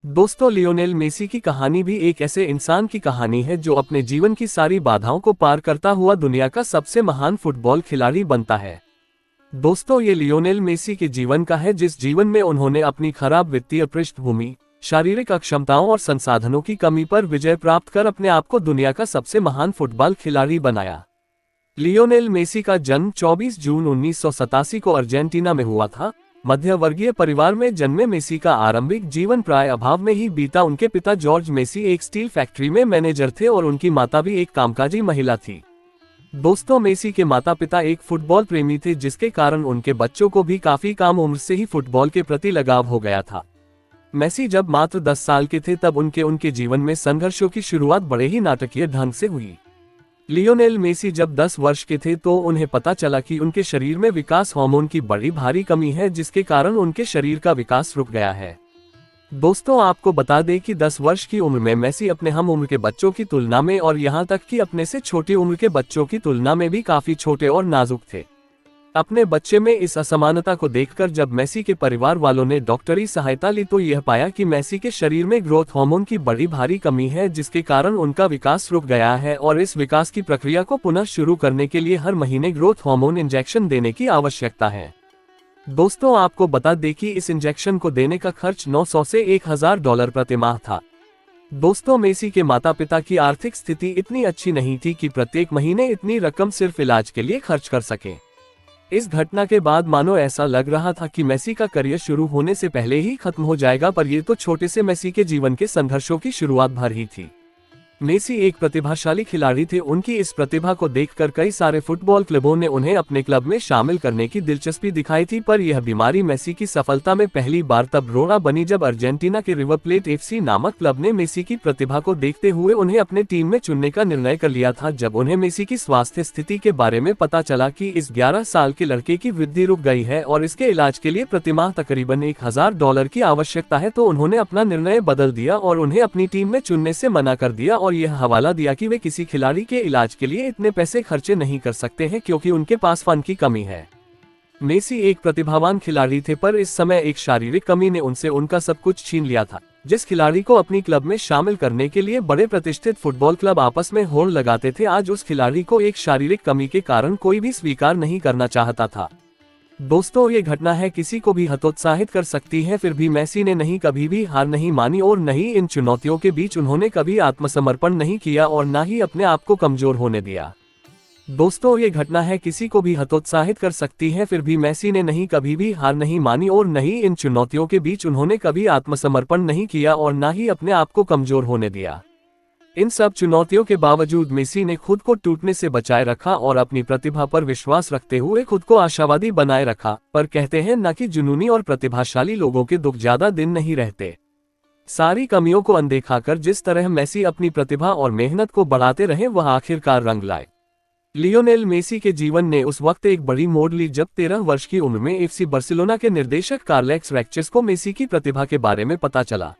दोस्तों, Lionel Messi की कहानी भी एक ऐसे इंसान की कहानी है जो अपने जीवन की सारी बाधाओं को पार करता हुआ दुनिया का सबसे महान फुटबॉल खिलाड़ी बनता है। दोस्तों, ये लियोनेल मेसी के जीवन का है जिस जीवन में उन्होंने अपनी खराब वित्तीय पृष्ठभूमि, शारीरिक अक्षमताओं और संसाधनों की कमी पर विजय प्राप्त कर अपने आप को दुनिया का सबसे महान फुटबॉल खिलाड़ी बनाया। लियोनेल मेसी का जन्म 24 जून 1987 को अर्जेंटीना में हुआ था। मध्य वर्गीय परिवार में जन्मे मेसी का आरंभिक जीवन प्राय अभाव में ही बीता। उनके पिता जॉर्ज मेसी एक स्टील फैक्ट्री में मैनेजर थे और उनकी माता भी एक कामकाजी महिला थी। दोस्तों, मेसी के माता पिता एक फुटबॉल प्रेमी थे जिसके कारण उनके बच्चों को भी काफी कम उम्र से ही फुटबॉल के प्रति लगाव हो गया था। मेसी जब मात्र 10 साल के थे तब उनके जीवन में संघर्षों की शुरुआत बड़े ही नाटकीय ढंग से हुई। लियोनेल मेसी जब 10 वर्ष के थे तो उन्हें पता चला कि उनके शरीर में विकास हार्मोन की बड़ी भारी कमी है जिसके कारण उनके शरीर का विकास रुक गया है। दोस्तों, आपको बता दें कि 10 वर्ष की उम्र में मेसी अपने हम उम्र के बच्चों की तुलना में और यहां तक कि अपने से छोटी उम्र के बच्चों की तुलना में भी काफी छोटे और नाजुक थे। अपने बच्चे में इस असमानता को देखकर जब मेसी के परिवार वालों ने डॉक्टरी सहायता ली तो यह पाया कि मेसी के शरीर में ग्रोथ हार्मोन की बड़ी भारी कमी है जिसके कारण उनका विकास रुक गया है और इस विकास की प्रक्रिया को पुनः शुरू करने के लिए हर महीने ग्रोथ हार्मोन इंजेक्शन देने की आवश्यकता है। दोस्तों, आपको बता दें कि इस इंजेक्शन को देने का खर्च 900 से $1000 प्रति माह था। दोस्तों, मेसी के माता पिता की आर्थिक स्थिति इतनी अच्छी नहीं थी कि प्रत्येक महीने इतनी रकम सिर्फ इलाज के लिए खर्च कर सकें। इस घटना के बाद मानो ऐसा लग रहा था कि मेसी का करियर शुरू होने से पहले ही खत्म हो जाएगा, पर यह तो छोटे से मेसी के जीवन के संघर्षों की शुरुआत भर ही थी। मेसी एक प्रतिभाशाली खिलाड़ी थे। उनकी इस प्रतिभा को देखकर कई सारे फुटबॉल क्लबों ने उन्हें अपने क्लब में शामिल करने की दिलचस्पी दिखाई थी, पर यह बीमारी मेसी की सफलता में पहली बार तब रोड़ा बनी जब अर्जेंटीना के रिवर प्लेट एफसी नामक क्लब ने मेसी की प्रतिभा को देखते हुए उन्हें अपने टीम में चुनने का निर्णय कर लिया था। जब उन्हें मेसी की स्वास्थ्य स्थिति के बारे में पता चला कि इस 11 साल के लड़के की वृद्धि रुक गई है और इसके इलाज के लिए प्रतिमाह तकरीबन $1000 की आवश्यकता है, तो उन्होंने अपना निर्णय बदल दिया और उन्हें अपनी टीम में चुनने से मना कर दिया और यह हवाला दिया कि वे किसी खिलाड़ी के इलाज के लिए इतने पैसे खर्चे नहीं कर सकते हैं क्योंकि उनके पास फंड की कमी है। मेसी एक प्रतिभावान खिलाड़ी थे, पर इस समय एक शारीरिक कमी ने उनसे उनका सब कुछ छीन लिया था। जिस खिलाड़ी को अपनी क्लब में शामिल करने के लिए बड़े प्रतिष्ठित फुटबॉल क्लब आपस में होड़ लगाते थे, आज उस खिलाड़ी को एक शारीरिक कमी के कारण कोई भी स्वीकार नहीं करना चाहता था। दोस्तों, ये घटना है किसी को भी हतोत्साहित कर सकती है, फिर भी मेसी ने नहीं कभी भी हार नहीं मानी और न ही इन चुनौतियों के बीच उन्होंने कभी आत्मसमर्पण नहीं किया और न ही अपने आप को कमजोर होने दिया। दोस्तों, ये घटना है किसी को भी हतोत्साहित कर सकती है, फिर भी मेसी ने नहीं कभी भी हार नहीं मानी और न ही इन चुनौतियों के बीच उन्होंने कभी आत्मसमर्पण नहीं किया और न ही अपने आप को कमजोर होने दिया। इन सब चुनौतियों के बावजूद मेसी ने खुद को टूटने से बचाए रखा और अपनी प्रतिभा पर विश्वास रखते हुए खुद को आशावादी बनाए रखा। पर कहते हैं न कि जुनूनी और प्रतिभाशाली लोगों के दुख ज्यादा दिन नहीं रहते। सारी कमियों को अनदेखा कर जिस तरह मेसी अपनी प्रतिभा और मेहनत को बढ़ाते रहे वह आखिरकार रंग लाए। लियोनेल मेसी के जीवन ने उस वक्त एक बड़ी मोड़ ली जब 13 वर्ष की उम्र में एफसी बार्सिलोना के निर्देशक कार्लेस रैक्चेस को मेसी की प्रतिभा के बारे में पता चला।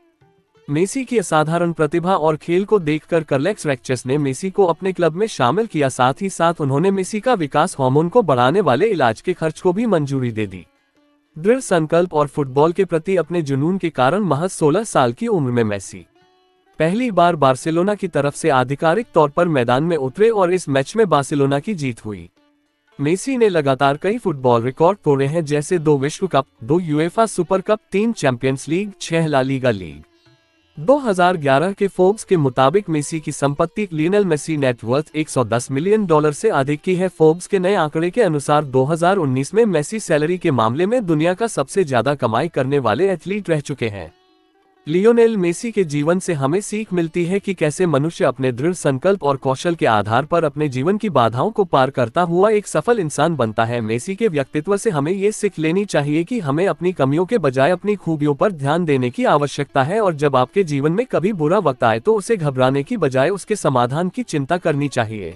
मेसी की असाधारण प्रतिभा और खेल को देखकर कार्लेस रैक्चेस ने मेसी को अपने क्लब में शामिल किया। साथ ही साथ उन्होंने मेसी का विकास हार्मोन को बढ़ाने वाले इलाज के खर्च को भी मंजूरी दे दी। दृढ़ संकल्प और फुटबॉल के प्रति अपने जुनून के कारण महज 16 साल की उम्र में मेसी पहली बार बार्सिलोना की तरफ से आधिकारिक तौर पर मैदान में उतरे और इस मैच में बार्सिलोना की जीत हुई। मेसी ने लगातार कई फुटबॉल रिकॉर्ड तोड़े हैं, जैसे 2 विश्व cup, 2 UEFA super cup, 3 champions league, 6 la liga league. 2011 के फोर्ब्स के मुताबिक मेसी की संपत्ति लियोनेल मेसी नेटवर्थ $110 मिलियन से अधिक की है। फोर्ब्स के नए आंकड़े के अनुसार 2019 में मेसी सैलरी के मामले में दुनिया का सबसे ज्यादा कमाई करने वाले एथलीट रह चुके हैं। लियोनेल मेसी के जीवन से हमें सीख मिलती है कि कैसे मनुष्य अपने दृढ़ संकल्प और कौशल के आधार पर अपने जीवन की बाधाओं को पार करता हुआ एक सफल इंसान बनता है। मेसी के व्यक्तित्व से हमें ये सीख लेनी चाहिए कि हमें अपनी कमियों के बजाय अपनी खूबियों पर ध्यान देने की आवश्यकता है और जब आपके जीवन में कभी बुरा वक्त आए तो उसे घबराने की बजाय उसके समाधान की चिंता करनी चाहिए।